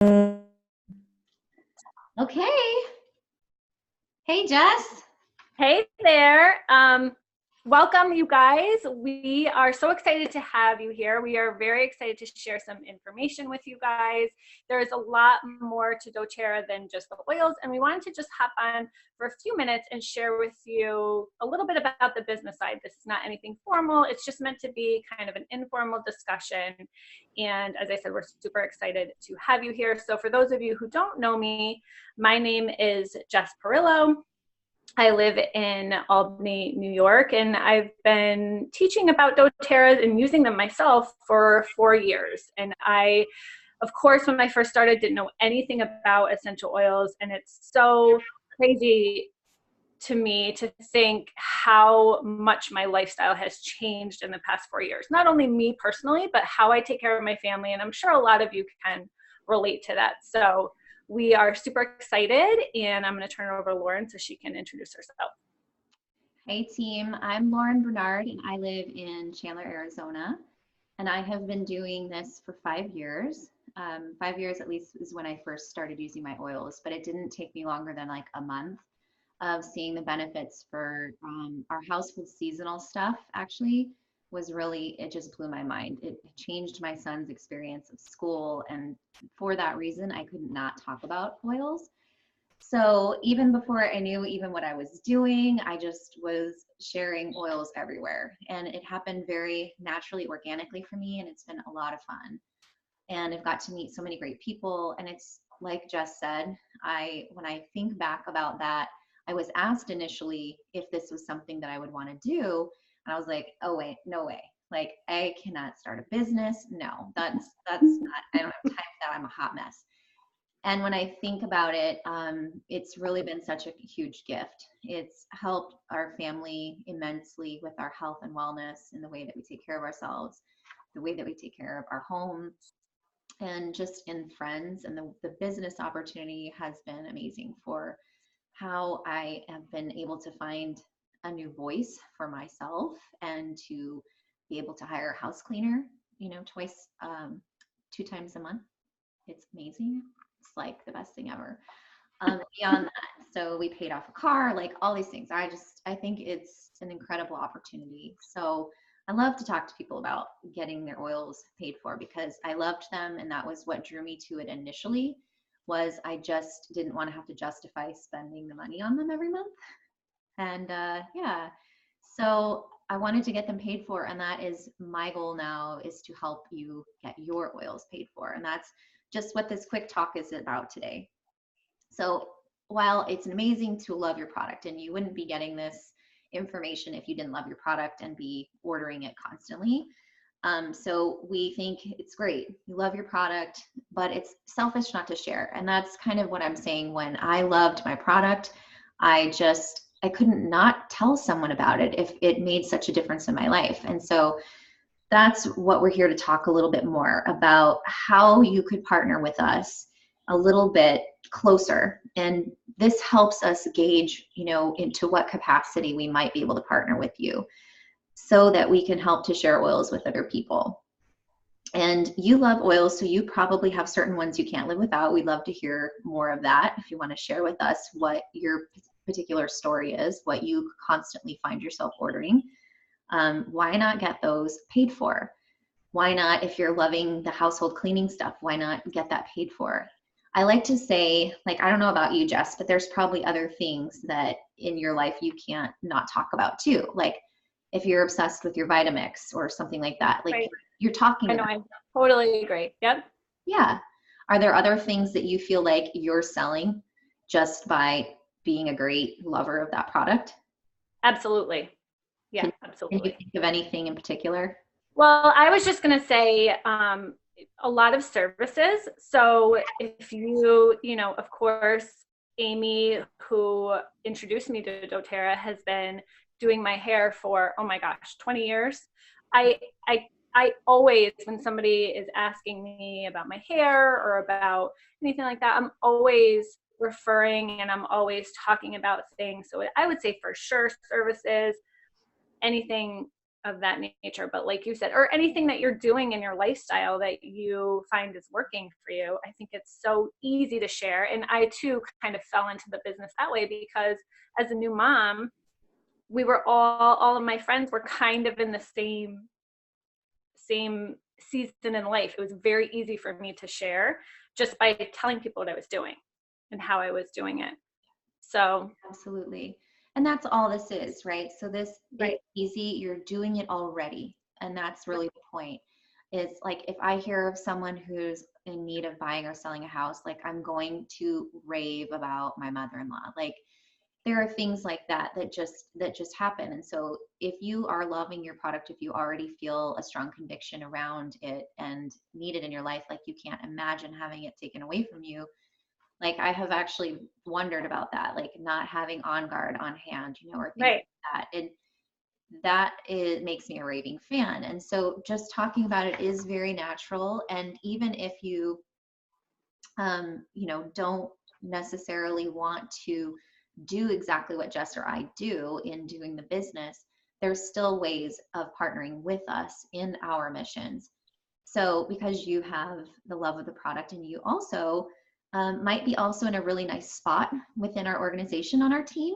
Okay. Hey, Jess. Hey there. Welcome, you guys. We are so excited to have you here. We are very excited to share some information with you guys. There's a lot more to doTERRA than just the oils, and we wanted to just hop on for a few minutes and share with you a little bit about the business side. This is not anything formal. It's just meant to be kind of an informal discussion. And as I said, we're super excited to have you here. So for those of you who don't know me, my name is Jess Parillo. I live in Albany, New York, and I've been teaching about doTERRA and using them myself for 4 years. And I, of course, when I first started, didn't know anything about essential oils, and it's so crazy to me to think how much my lifestyle has changed in the past 4 years. Not only me personally, but how I take care of my family, and I'm sure a lot of you can relate to that. So we are super excited, and I'm going to turn it over to Lauren so she can introduce herself. Hey, team. I'm Lauren Bernard, and I live in Chandler, Arizona. And I have been doing this for 5 years. 5 years at least is when I first started using my oils, but it didn't take me longer than like a month of seeing the benefits for our household seasonal stuff. Actually, was really, it just blew my mind. It changed my son's experience of school, and for that reason, I could not talk about oils. So even before I knew even what I was doing, I just was sharing oils everywhere. And it happened very naturally, organically for me, and it's been a lot of fun. And I've got to meet so many great people. And it's like Jess said, when I think back about that, I was asked initially if this was something that I would want to do. And I was like, oh wait, no way. Like I cannot start a business. No, that's not, I don't have time for that. I'm a hot mess. And when I think about it, it's really been such a huge gift. It's helped our family immensely with our health and wellness in the way that we take care of ourselves, the way that we take care of our home, and just in friends. And the business opportunity has been amazing for how I have been able to find a new voice for myself and to be able to hire a house cleaner, twice, 2 times a month. It's amazing. It's like the best thing ever. Beyond that, so we paid off a car, like all these things. I think it's an incredible opportunity. So I love to talk to people about getting their oils paid for because I loved them, and that was what drew me to it initially. Was I just didn't want to have to justify spending the money on them every month, and yeah, so I wanted to get them paid for, and that is my goal now, is to help you get your oils paid for, and that's just what this quick talk is about today. So while it's amazing to love your product, and you wouldn't be getting this information if you didn't love your product and be ordering it constantly. So we think it's great. You love your product, but it's selfish not to share. And that's kind of what I'm saying. When I loved my product, I couldn't not tell someone about it if it made such a difference in my life. And so that's what we're here to talk a little bit more about, how you could partner with us a little bit closer. And this helps us gauge, into what capacity we might be able to partner with you so that we can help to share oils with other people. And you love oils, so you probably have certain ones you can't live without. We'd love to hear more of that. If you want to share with us what your particular story is, what you constantly find yourself ordering, why not get those paid for? Why not, if you're loving the household cleaning stuff, why not get that paid for? I like to say, like, I don't know about you, Jess, but there's probably other things that in your life you can't not talk about too. Like if you're obsessed with your Vitamix or something like that, like Right. you're talking I know, about. I totally agree. Yep. Yeah. Are there other things that you feel like you're selling just by being a great lover of that product? Absolutely. Can, Yeah, can you absolutely. think of anything in particular? Well, I was just going to say a lot of services. So if of course, Amy, who introduced me to doTERRA, has been doing my hair for, oh my gosh, 20 years. I, I, I always, when somebody is asking me about my hair or about anything like that, I'm always referring and I'm always talking about things. So I would say for sure services, anything of that nature. But like you said, or anything that you're doing in your lifestyle that you find is working for you, I think it's so easy to share. And I too kind of fell into the business that way, because as a new mom, we were all of my friends were kind of in the same season in life. It was very easy for me to share just by telling people what I was doing and how I was doing it. So absolutely. And that's all this is, right? So this right. is easy. You're doing it already. And that's really the point. It's like, if I hear of someone who's in need of buying or selling a house, like, I'm going to rave about my mother-in-law. Like, there are things like that that just happen. And so if you are loving your product, if you already feel a strong conviction around it and need it in your life, like, you can't imagine having it taken away from you. Like, I have actually wondered about that, like not having On Guard on hand, or things Right. like that. And that makes me a raving fan. And so just talking about it is very natural. And even if you, don't necessarily want to do exactly what Jess or I do in doing the business, there's still ways of partnering with us in our missions. So because you have the love of the product, and you also might be also in a really nice spot within our organization on our team.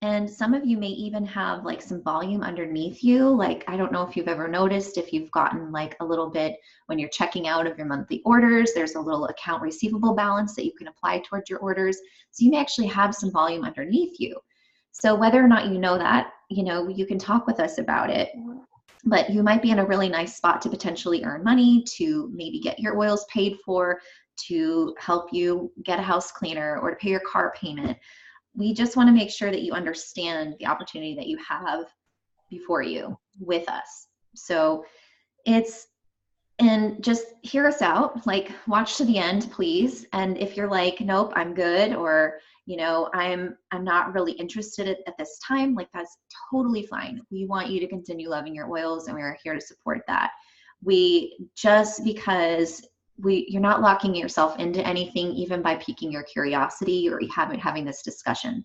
And some of you may even have like some volume underneath you. Like, I don't know if you've ever noticed, if you've gotten like a little bit when you're checking out of your monthly orders, there's a little account receivable balance that you can apply towards your orders. So you may actually have some volume underneath you. So whether or not you know that, you can talk with us about it. But you might be in a really nice spot to potentially earn money, to maybe get your oils paid for, to help you get a house cleaner, or to pay your car payment. We just want to make sure that you understand the opportunity that you have before you with us. So and just hear us out, like, watch to the end, please. And if you're like, nope, I'm good, or, I'm not really interested at this time, like, that's totally fine. We want you to continue loving your oils, and we're here to support that. Because you're not locking yourself into anything, even by piquing your curiosity or having this discussion.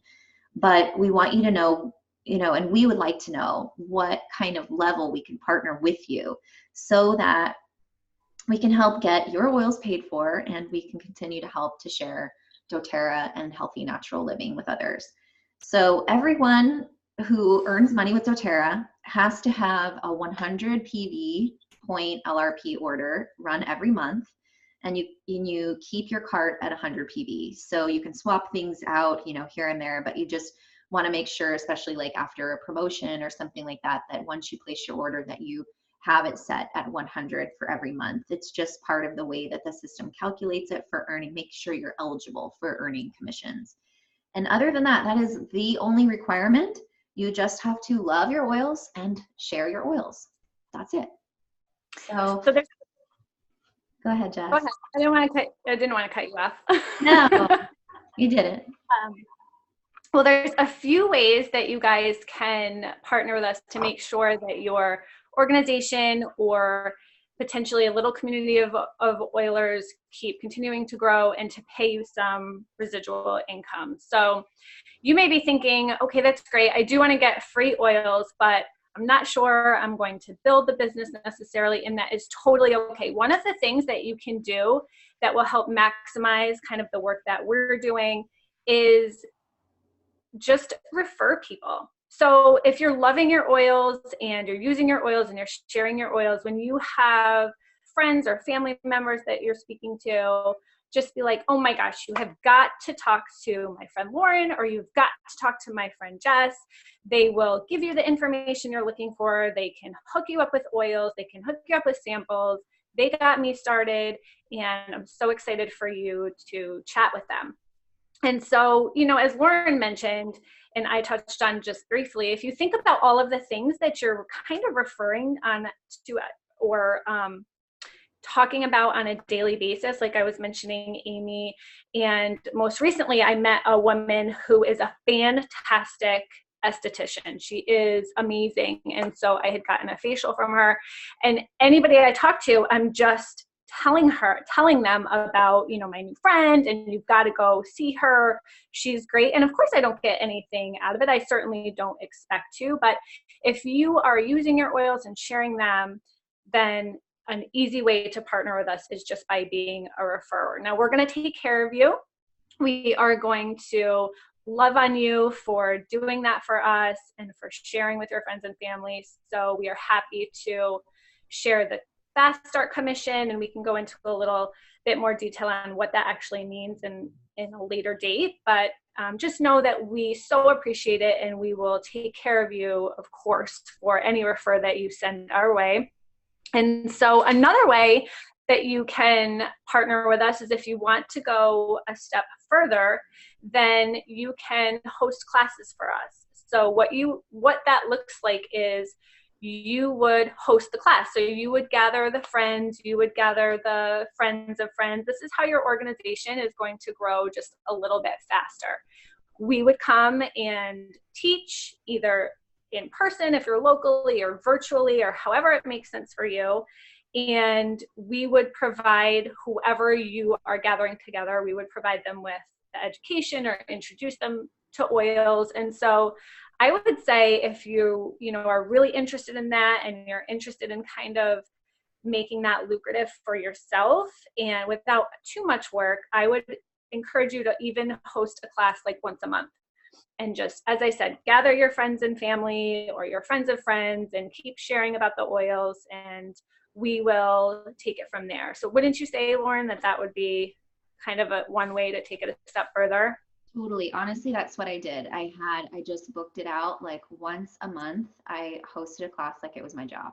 But we want you to know, and we would like to know what kind of level we can partner with you, so that we can help get your oils paid for, and we can continue to help to share doTERRA and healthy natural living with others. So everyone who earns money with doTERRA has to have a 100 PV point LRP order run every month, and you keep your cart at 100 PV. So you can swap things out, here and there, but you just want to make sure, especially like after a promotion or something like that, that once you place your order, that you have it set at 100 for every month. It's just part of the way that the system calculates it for earning, make sure you're eligible for earning commissions. And other than that, that is the only requirement. You just have to love your oils and share your oils. That's it. So go ahead, Jess. Go ahead. I didn't want to cut you off. No, you didn't. Well, there's a few ways that you guys can partner with us to make sure that your organization, or potentially a little community of oilers, keep continuing to grow and to pay you some residual income. So you may be thinking, okay, that's great. I do want to get free oils, but I'm not sure I'm going to build the business necessarily, and that is totally okay. One of the things that you can do that will help maximize kind of the work that we're doing is just refer people. So if you're loving your oils and you're using your oils and you're sharing your oils, when you have friends or family members that you're speaking to, just be like, oh my gosh, you have got to talk to my friend Lauren, or you've got to talk to my friend Jess. They will give you the information you're looking for. They can hook you up with oils. They can hook you up with samples. They got me started, and I'm so excited for you to chat with them. And so, as Lauren mentioned, and I touched on just briefly, if you think about all of the things that you're kind of referring on to, or talking about on a daily basis, like I was mentioning Amy, and most recently I met a woman who is a fantastic esthetician. She is amazing. And so I had gotten a facial from her, and anybody I talk to, I'm just telling them about, my new friend, and you've got to go see her. She's great. And of course I don't get anything out of it. I certainly don't expect to, but if you are using your oils and sharing them, then an easy way to partner with us is just by being a referrer. Now we're going to take care of you. We are going to love on you for doing that for us and for sharing with your friends and family. So we are happy to share the Fast Start Commission, and we can go into a little bit more detail on what that actually means in a later date. But just know that we so appreciate it, and we will take care of you, of course, for any refer that you send our way. And so another way that you can partner with us is if you want to go a step further, then you can host classes for us. So what that looks like is you would host the class. So you would gather the friends, you would gather the friends of friends. This is how your organization is going to grow just a little bit faster. We would come and teach either in person if you're locally, or virtually, or however it makes sense for you. And we would provide whoever you are gathering together, we would provide them with the education or introduce them to oils. And so I would say if you are really interested in that, and you're interested in kind of making that lucrative for yourself and without too much work, I would encourage you to even host a class like once a month. And just, as I said, gather your friends and family or your friends of friends and keep sharing about the oils, and we will take it from there. So wouldn't you say, Lauren, that would be kind of one way to take it a step further? Totally. Honestly, that's what I did. I just booked it out like once a month. I hosted a class like it was my job.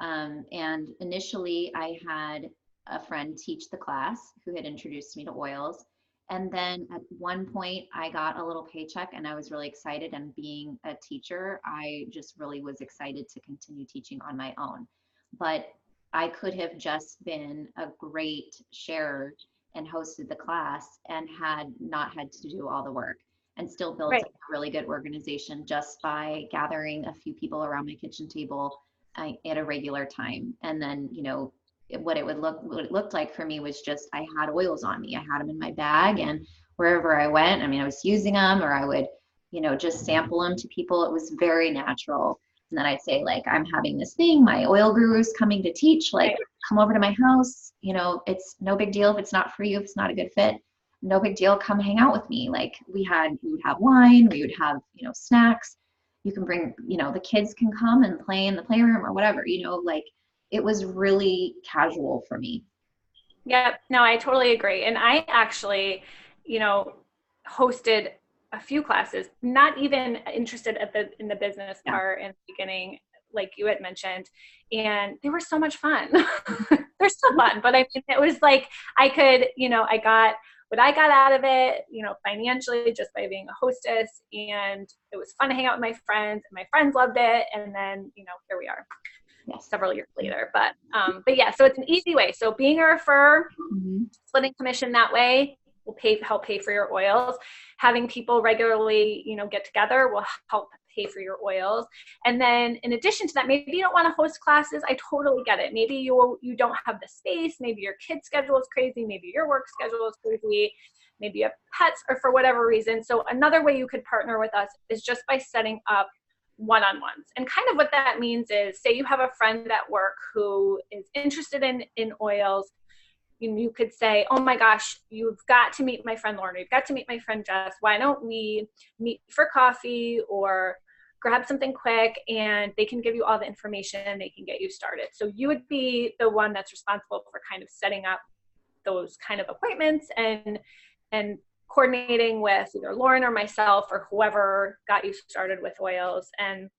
And initially I had a friend teach the class who had introduced me to oils. And then at one point I got a little paycheck and I was really excited. And being a teacher, I just really was excited to continue teaching on my own. But I could have just been a great sharer and hosted the class and had not had to do all the work, and still built Right. a really good organization just by gathering a few people around my kitchen table at a regular time. And then, what it looked like for me was just, I had oils on me. I had them in my bag, and wherever I went, I was using them, or I would, just sample them to people. It was very natural. And then I'd say, like, I'm having this thing, my oil guru is coming to teach, like, Right. come over to my house. It's no big deal if it's not for you, if it's not a good fit, no big deal, come hang out with me. Like, we would have wine, we would have, snacks. You can bring, the kids can come and play in the playroom or whatever, like, it was really casual for me. Yep. No, I totally agree. And I actually, hosted a few classes, not even interested in the business part in the beginning, like you had mentioned, and they were so much fun. They're still fun, but I mean, it was like I could, I got what I got out of it, financially, just by being a hostess, and it was fun to hang out with my friends, and my friends loved it, and then, here we are. Yes. Several years later, but yeah, so it's an easy way. So being a referrer, splitting commission that way will help pay for your oils. Having people regularly, get together will help pay for your oils. And then in addition to that, maybe you don't want to host classes. I totally get it. Maybe you don't have the space. Maybe your kid's schedule is crazy. Maybe your work schedule is crazy. Maybe you have pets, or for whatever reason. So another way you could partner with us is just by setting up one-on-ones. And kind of what that means is, say you have a friend at work who is interested in oils. You could say, oh my gosh, you've got to meet my friend Lauren, you've got to meet my friend Jess. Why don't we meet for coffee or grab something quick, and they can give you all the information and they can get you started. So you would be the one that's responsible for kind of setting up those kind of appointments and coordinating with either Lauren or myself or whoever got you started with oils, and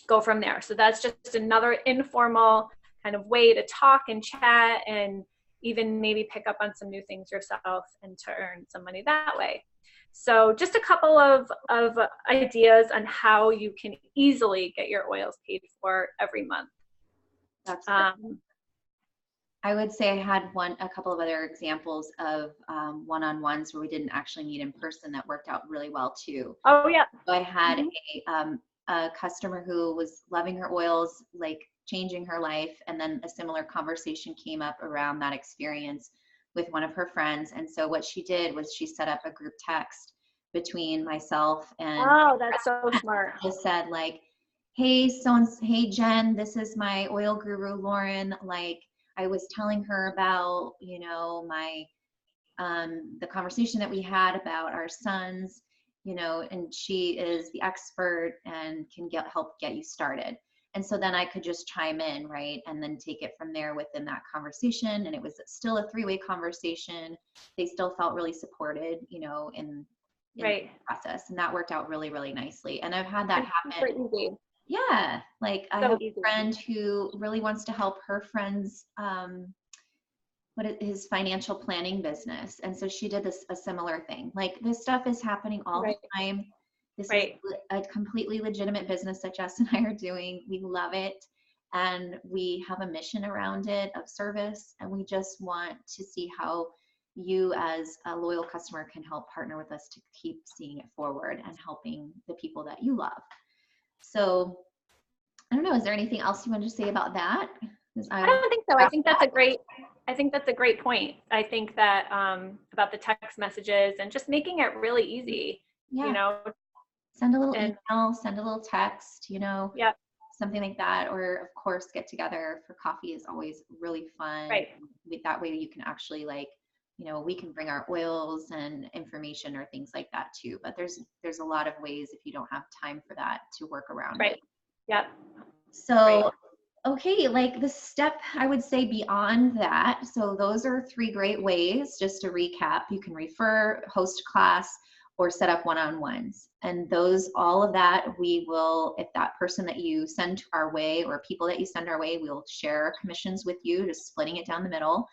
go from there. So that's just another informal kind of way to talk and chat, and even maybe pick up on some new things yourself and to earn some money that way. So just a couple of ideas on how you can easily get your oils paid for every month. That's I would say I had a couple of other examples of one-on-ones where we didn't actually meet in person that worked out really well too. Oh yeah. So I had a customer who was loving her oils. Like, changing her life. And then a similar conversation came up around that experience with one of her friends. And so what she did was she set up a group text between myself and Oh, that's so smart. just said like, hey, hey Jen, this is my oil guru, Lauren. Like, I was telling her about, you know, my the conversation that we had about our sons, you know, and she is the expert and can help get you started. And so then I could just chime in, right, and then take it from there within that conversation. And it was still a three-way conversation. They still felt really supported, you know, in the process, and that worked out really, really nicely. And I've had that happen. Super easy. Yeah, like I have a friend who really wants to help her friends his financial planning business. And so she did a similar thing. Like, this stuff is happening all the time. This is a completely legitimate business that Jess and I are doing. We love it. And we have a mission around it of service. And we just want to see how you as a loyal customer can help partner with us to keep seeing it forward and helping the people that you love. So I don't know, is there anything else you want to say about that? I don't think so. I think that's a great point. I think that about the text messages and just making it really easy, you know. Send a little email, send a little text, you know, something like that. Or of course, get together for coffee is always really fun. Right. That way you can actually, like, you know, we can bring our oils and information or things like that too. But there's a lot of ways, if you don't have time for that, to work around it. Yep. So okay, like the step I would say beyond that, so those are three great ways. Just to recap, you can refer, host class, or set up one-on-ones. And those, all of that, we will, if that person that you send our way or people that you send our way, we'll share commissions with you, just splitting it down the middle.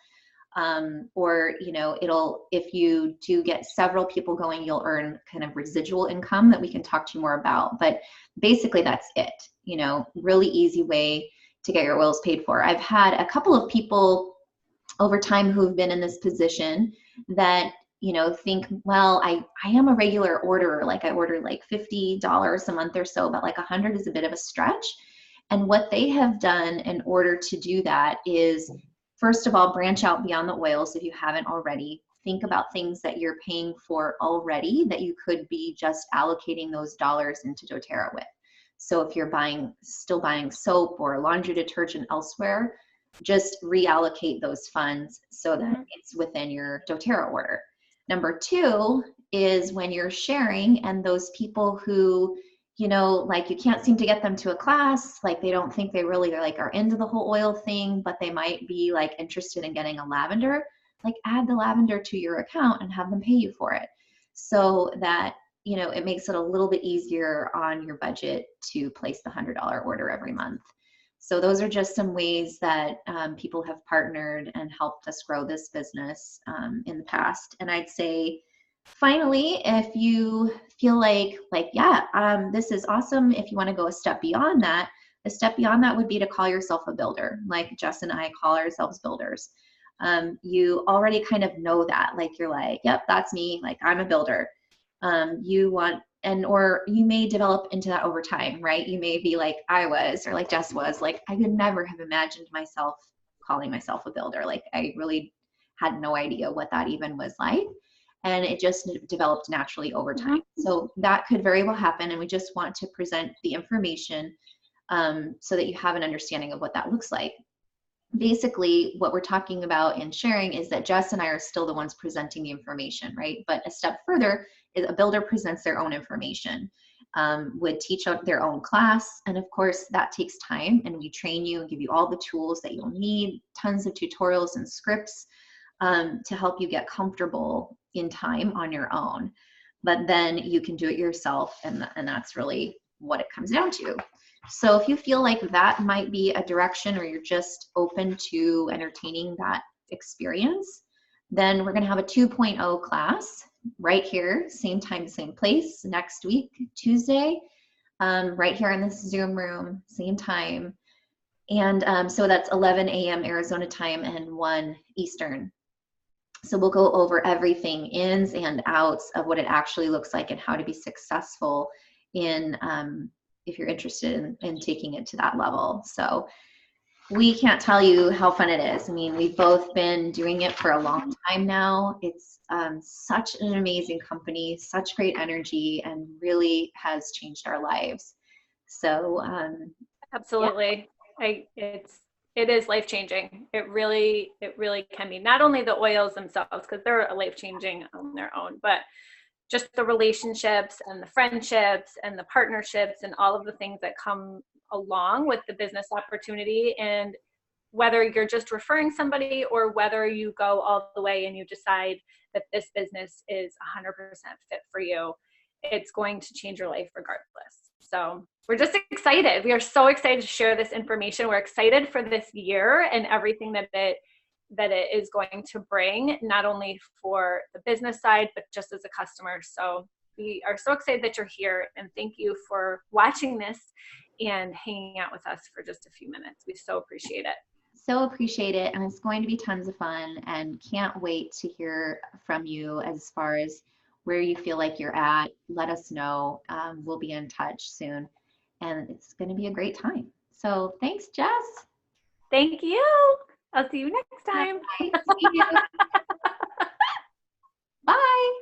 Or, you know, if you do get several people going, you'll earn kind of residual income that we can talk to you more about. But basically that's it, you know, really easy way to get your oils paid for. I've had a couple of people over time who've been in this position that, you know, think, well, I am a regular orderer. Like, I order like $50 a month or so, but like 100 is a bit of a stretch. And what they have done in order to do that is, first of all, branch out beyond the oils if you haven't already. Think about things that you're paying for already that you could be just allocating those dollars into doTERRA with. So if you're still buying soap or laundry detergent elsewhere, just reallocate those funds so that it's within your doTERRA order. Number two is when you're sharing, and those people who, you know, like, you can't seem to get them to a class, like they don't think they really are into the whole oil thing, but they might be like interested in getting a lavender, like add the lavender to your account and have them pay you for it, so that, you know, it makes it a little bit easier on your budget to place the $100 order every month. So those are just some ways that people have partnered and helped us grow this business in the past. And I'd say, finally, if you feel like this is awesome, if you want to go a step beyond that, a step beyond that would be to call yourself a builder. Like Jess and I call ourselves builders. You already kind of know that, like, you're like, yep, that's me, like, I'm a builder. Or you may develop into that over time, right? You may be like I was, or like Jess was, like, I could never have imagined myself calling myself a builder. Like, I really had no idea what that even was like. And it just developed naturally over time. So that could very well happen. And we just want to present the information so that you have an understanding of what that looks like. Basically, what we're talking about in sharing is that Jess and I are still the ones presenting the information, right? But a step further is a builder presents their own information, would teach their own class. And of course, that takes time. And we train you and give you all the tools that you'll need, tons of tutorials and scripts to help you get comfortable in time on your own. But then you can do it yourself, and that's really what it comes down to. So if you feel like that might be a direction, or you're just open to entertaining that experience, then we're going to have a 2.0 class right here, same time, same place, next week, Tuesday, right here in this Zoom room, same time. And so that's 11 a.m. Arizona time and 1 Eastern. So we'll go over everything, ins and outs of what it actually looks like and how to be successful in, if you're interested in taking it to that level. So We can't tell you how fun it is. I mean, we've both been doing it for a long time now. It's such an amazing company, such great energy, and really has changed our lives. So, yeah. Absolutely. It is life changing. It really can be. Not only the oils themselves, because they're life changing on their own, but just the relationships and the friendships and the partnerships and all of the things that come along with the business opportunity. And whether you're just referring somebody or whether you go all the way and you decide that this business is 100% fit for you, it's going to change your life regardless. So we're just excited. We are so excited to share this information. We're excited for this year and everything that it is going to bring, not only for the business side, but just as a customer. So we are so excited that you're here, and thank you for watching this and hanging out with us for just a few minutes. We so appreciate it. So appreciate it, and it's going to be tons of fun, and can't wait to hear from you as far as where you feel like you're at. Let us know. We'll be in touch soon, and it's going to be a great time. So thanks, Jess. Thank you. I'll see you next time. Bye. See you. Bye.